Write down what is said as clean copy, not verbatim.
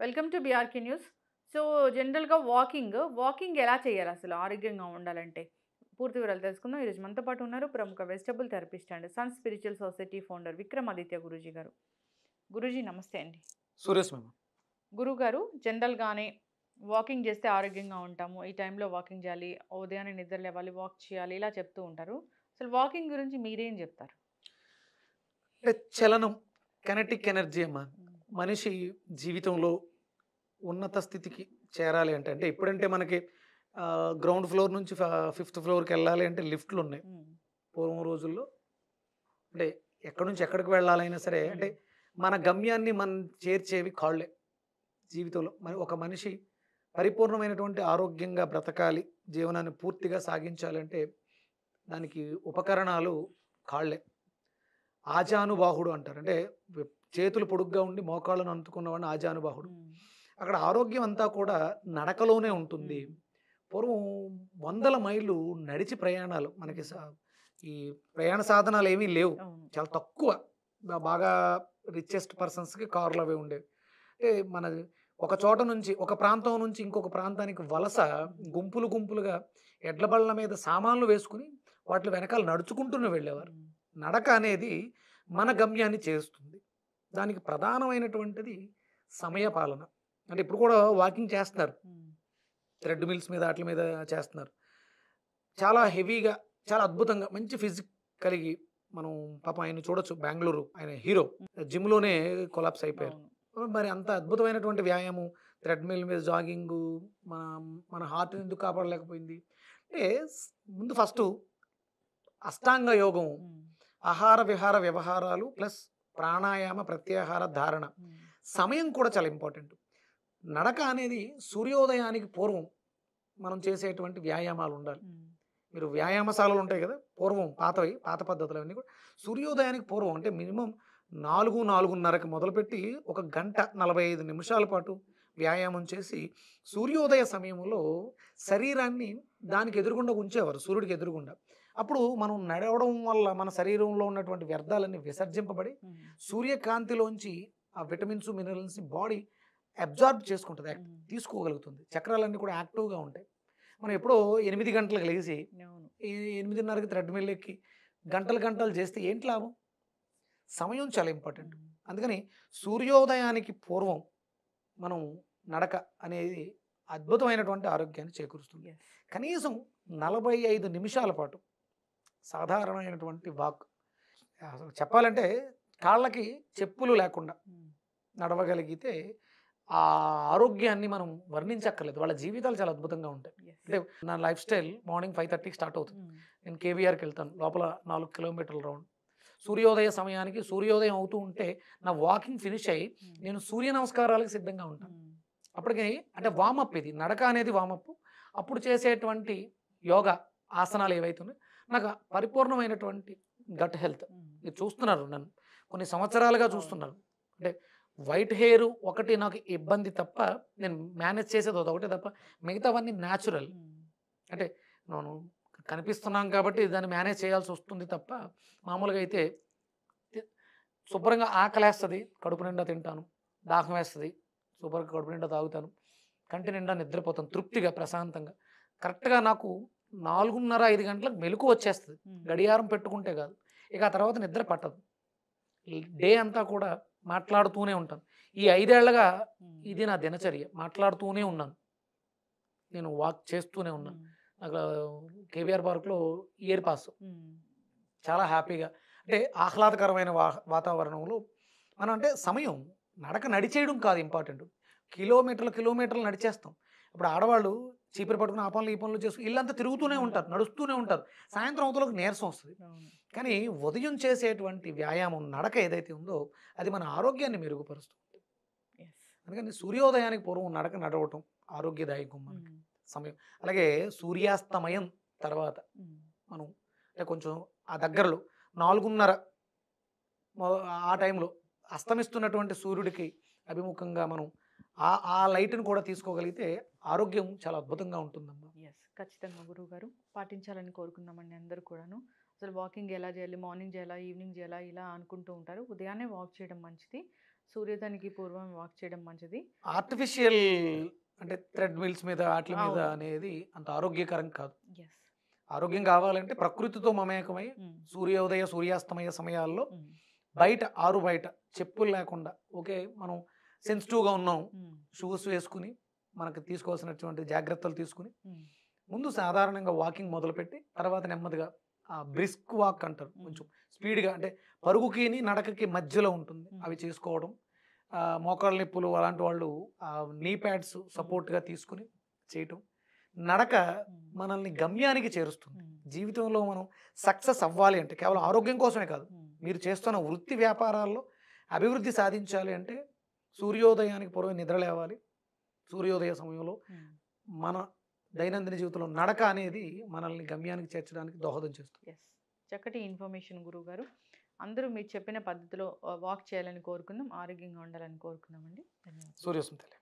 Welcome to BRK news. So, జనరల్‌గా walking ఎలా చేయాలి అసలు ఆరోగ్యంగా ఉండాలంటే? పూర్తి వివరాలు తెలుసుకుందాం. ఈరోజు మనతో పాటు ఉన్నారు ప్రముఖ vegetable therapist and sun spiritual society founder Vikramaditya Guruji గారు. గురూజీ నమస్తే అండి. సూర్యస్ మేము. గురువుగారు, జనరల్‌గానే వాకింగ్ చేస్తే ఆరోగ్యంగా ఉంటాము. ఈ టైంలో వాకింగ్ చేయాలి. ఉదయాన్నే నిద్ర లేవాలి, వాక్ చేయాలి ఇలా చెప్తూ ఉంటారు. అసలు వాకింగ్ గురించి మీరేం చెప్తారు? అంటే చలనం, కైనెటిక్ ఎనర్జీ అమ్మా. హ్మ్. మనిషి జీవితంలో ఉన్నత స్థితికి చేరాలి అంటే, అంటే ఇప్పుడంటే మనకి గ్రౌండ్ ఫ్లోర్ నుంచి ఫిఫ్త్ ఫ్లోర్‌కెళ్ళాలి అంటే లిఫ్ట్‌లున్నాయి. హ్మ్. పూర్వం రోజుల్లో అంటే ఎక్కడి నుంచి ఎక్కడికి వెళ్ళాలైనా సరే అంటే మన గమ్యాన్ని మనం చేర్చేవి కాళ్ళే జీవితంలో. మరి ఒక మనిషి పరిపూర్ణమైనటువంటి ఆరోగ్యంగా బ్రతకాలి, జీవనాన్ని పూర్తిగా సాగించాలంటే దానికి ఉపకరణాలు కాళ్ళే. ఆజానుబాహుడు అంటారు. అంటే చేతులు పొడుగ్గా ఉండి మోకాళ్ళను అందుకున్నవాడిని ఆజానుబాహుడు. హ్మ్. అక్కడ ఆరోగ్యం అంతా కూడా నడకలోనే ఉంటుంది. హ్మ్. పూర్వం వందల మైళ్ళు నడిచి ప్రయాణాలు. మనకి ఈ ప్రయాణ సాధనాలు ఏమీ లేవు. అవును. చాలా తక్కువ. బాగా రిచెస్ట్ పర్సన్స్‌కి కార్లు అవి ఉండేవి. అంటే మనది ఒక చోట నుంచి ఒక ప్రాంతం నుంచి ఇంకొక ప్రాంతానికి వలస గుంపులు గుంపులుగా ఎడ్ల బళ్ళ మీద సామాన్లు వేసుకొని వాటిల వెనకాల నడుచుకుంటూనే వెళ్ళేవారు. హ్మ్. నడక అనేది మన గమ్యాన్ని చేరుస్తుంది. దానికి ప్రధానమైనటువంటిది సమయపాలన. అంటే ఇప్పుడు కూడా వాకింగ్ చేస్తున్నారు. హ్మ్. థ్రెడ్ మిల్స్ మీద ఆటిల మీద చేస్తున్నారు. చాలా హెవీగా, చాలా అద్భుతంగా మంచి ఫిజిక్ కలిగి మనం పాపం ఆయన్ని చూడొచ్చు. బెంగుళూరు ఆయన హీరో. జిమ్‌లోనే కొలాప్స్ అయిపోయారు. అవును. మరి అంత అద్భుతమైనటువంటి వ్యాయామం, థ్రెడ్ మిల్ మీద జాగింగు మన మన హార్ట్‌ని ఎందుకు కాపాడలేకపోయింది? అంటే ముందు ఫస్టు అష్టాంగ యోగం, హ్మ్. ఆహార విహార వ్యవహారాలు ప్లస్ ప్రాణాయామ, ప్రత్యాహార, ధారణ. హ్మ్. సమయం కూడా చాలా ఇంపార్టెంట్. నడక అనేది సూర్యోదయానికి పూర్వం మనం చేసేటువంటి వ్యాయామాలుండాలి. హ్మ్. మీరు వ్యాయామశాలలుంటాయి గదా! పూర్వం పాతవి, పాత పద్ధతులవన్నీ కూడా సూర్యోదయానికి పూర్వం అంటే మినిమమ్ 4, 4:30కి మొదలుపెట్టి ఒక గంట 45 నిమిషాల పాటు వ్యాయామం చేసి, సూర్యోదయ సమయంలో శరీరాన్ని దానికి ఎదురుగుండా ఉంచేవారు. సూర్యుడికి ఎదురుగుండా. అప్పుడు మనం నడవడం వల్ల మన శరీరంలో ఉన్నటువంటి వ్యర్థాలన్నీ విసర్జింపబడి, హ్మ్. సూర్యకాంతిలోంచి ఆ విటమిన్స్, మినరల్స్‌ని బాడీ అబ్జార్బ్ చేసుకుంటది. హ్మ్. తీసుకోగలుగుతుంది. చక్రాలన్నీ కూడా యాక్టివ్‌గా ఉంటాయి. మనం ఎప్పుడో 8 గంటలకు లెగిసి అవును. ఈ 8:30కి థ్రెడ్‌మిల్ ఎక్కి గంటలు గంటలు చేస్తే ఏంటి లాభం? సమయం చాలా ఇంపార్టెంట్. హ్మ్. అందుకని సూర్యోదయానికి పూర్వం మనం నడక అనేది అద్భుతమైనటువంటి ఆరోగ్యాన్ని చేకూరుస్తుంది. యెస్. కనీసం 45 నిమిషాల పాటు సాధారణమైనటువంటి వాక్. అసలు చెప్పాలంటే కాళ్ళకి చెప్పులు లేకుండా హ్మ్. నడవగలిగితే ఆ ఆరోగ్యాన్ని మనం వర్ణించక్కర్లేదు. వాళ్ళ జీవితాలు చాలా అద్భుతంగా ఉంటాయి. యెస్. అంటే నా లైఫ్ స్టైల్ మార్నింగ్ 5:30కి స్టార్ట్ అవుతుంది. హ్మ్. నేను కేవీఆర్‌కెళ్తాను. లోపల 4 కిలోమీటర్ల రౌండ్. సూర్యోదయ సమయానికి సూర్యోదయం అవుతూ ఉంటే నా వాకింగ్ ఫినిష్ అయ్యి హ్మ్. నేను సూర్య నమస్కారాలకు సిద్ధంగా ఉంటాను. హ్మ్. అప్పటికి అంటే వార్మప్ ఇది. నడక అనేది వార్మప్. అప్పుడు చేసేటువంటి యోగా ఆసనాలు ఏవైతే ఉన్నాయో నాకు పరిపూర్ణమైనటువంటి గట్ హెల్త్. హ్మ్. మీరు చూస్తున్నారు నన్ను. కొన్ని సంవత్సరాలుగా అవును. చూస్తున్నారు. అంటే వైట్ హెయిర్ ఒకటి నాకు ఇబ్బంది తప్ప నేను మేనేజ్ చేసేది అదొకటే తప్ప మిగతావన్నీ న్యాచురల్. హ్మ్. అంటే నేను కనిపిస్తున్నాం కాబట్టి దాన్ని మేనేజ్ చేయాల్సొస్తుంది తప్ప మామూలుగా అయితే తి శుభ్రంగా ఆకలేస్తది. కడుపు నిండా తింటాను. దాహం వేస్తది. శుభ్రంగా కడుపు నిండా తాగుతాను. కంటి నిండా నిద్రపోతాను తృప్తిగా, ప్రశాంతంగా. కరెక్ట్‌గా నాకు 4:30, 5 గంటలకు మెలుకువ వచ్చేస్తది. హ్మ్. గడియారం పెట్టుకుంటే కాదు. ఇక ఆ తర్వాత నిద్ర పట్టదు. ఈ డే అంతా కూడా మాట్లాడుతూనే ఉంటాను. ఈ 5 ఏళ్లగా హ్మ్. ఇది నా దినచర్య. మాట్లాడుతూనే ఉన్నాను. నేను వాక్ చేస్తూనే ఉన్నాను. హ్మ్. నాకు కేవీఆర్ పార్క్‌లో ఇయర్ పాస్. హ్మ్. చాలా హ్యాపీగా అంటే ఆహ్లాదకరమైన వాతావరణంలో మనం అంటే సమయం నడక నడిచేయడం కాదు ఇంపార్టెంట్. కిలోమీటర్లు, కిలోమీటర్లు నడిచేస్తాం. ఇప్పుడు ఆడవాళ్ళు చీపురు పట్టుకొని ఆ పనులు, ఈ పనులు చేసుకొని ఇల్లంతా తిరుగుతూనే హ్మ్. ఉంటారు. నడుస్తూనే ఉంటారు. సాయంత్రం అవతలకు నీరసం వస్తది. అవును. కానీ ఉదయం చేసేటువంటి వ్యాయామం నడక ఏదైతే ఉందో అది మన ఆరోగ్యాన్ని మెరుగుపరుస్తుంది. యెస్. అందుకని సూర్యోదయానికి పూర్వం నడక నడవటం ఆరోగ్యదాయకం మనకి హ్మ్. సమయం. అలాగే సూర్యాస్తమయం తర్వాత హ్మ్. మనం అంటే కొంచెం ఆ దగ్గరలో 4:30 మొ ఆ టైంలో అస్తమిస్తున్నటువంటి సూర్యుడికి అభిముఖంగా మనం ఆ లైట్‌ని కూడా తీసుకోగలిగితే ఆరోగ్యం చాలా అద్భుతంగా ఉంటుందమ్మా. యెస్. ఖచ్చితంగా గురువుగారు. పాటించాలని కోరుకుందామండి అందరూ కూడాను. అసలు వాకింగ్ ఎలా చేయాలి? మార్నింగ్ చేయాలా? ఈవినింగ్ చేయాలా? ఇలా అనుకుంటూ ఉంటారు. ఉదయాన్నే వాక్ చేయడం మంచిది. సూర్యోదయానికి పూర్వం వాక్ చేయడం మంచిది. ఆర్టిఫిషియల్ అంటే థ్రెడ్ మిల్స్ మీద వాటి మీద అవును. అనేది అంత ఆరోగ్యకరం కాదు. యెస్. ఆరోగ్యం కావాలంటే ప్రకృతితో మమేకమై హ్మ్. సూర్యోదయ, సూర్యాస్తమయ సమయాల్లో హ్మ్. బయట ఆరు బయట చెప్పులు లేకుండా ఓకే మనం సెన్సిటివ్‌గా ఉన్నాం. హ్మ్. షూస్ వేసుకొని మనకు తీసుకోవాల్సినటువంటి జాగ్రత్తలు తీసుకొని హ్మ్. ముందు సాధారణంగా వాకింగ్ మొదలుపెట్టి తర్వాత నెమ్మదిగా బ్రిస్క్ వాక్ అంటారు. కొంచెం స్పీడ్‌గా అంటే పరుగుకిని, నడకకి మధ్యలో ఉంటుంది. అవి చేసుకోవడం. మోకాళ్ళ నొప్పులు అలాంటి వాళ్ళు నీ ప్యాడ్స్ సపోర్ట్‌గా తీసుకొని చేయటం. నడక మనల్ని గమ్యానికి చేరుస్తుంది. జీవితంలో మనం సక్సెస్ అవ్వాలి అంటే కేవలం ఆరోగ్యం కోసమే కాదు. మీరు చేస్తున్న వృత్తి వ్యాపారాల్లో అభివృద్ధి సాధించాలి అంటే సూర్యోదయానికి పూర్వం నిద్ర లేవాలి. సూర్యోదయ సమయంలో మన దైనందిన జీవితంలో నడక అనేది మనల్ని గమ్యానికి చేర్చడానికి దోహదం చేస్తుంది. యెస్. చక్కటి ఇన్ఫర్మేషన్ గురువుగారు. అందరూ మీరు చెప్పిన పద్ధతిలో వాక్ చేయాలని కోరుకుందాం. ఆరోగ్యంగా ఉండాలని కోరుకుందామండి. ధన్యవాదాలు. సూర్యోస్మితలే.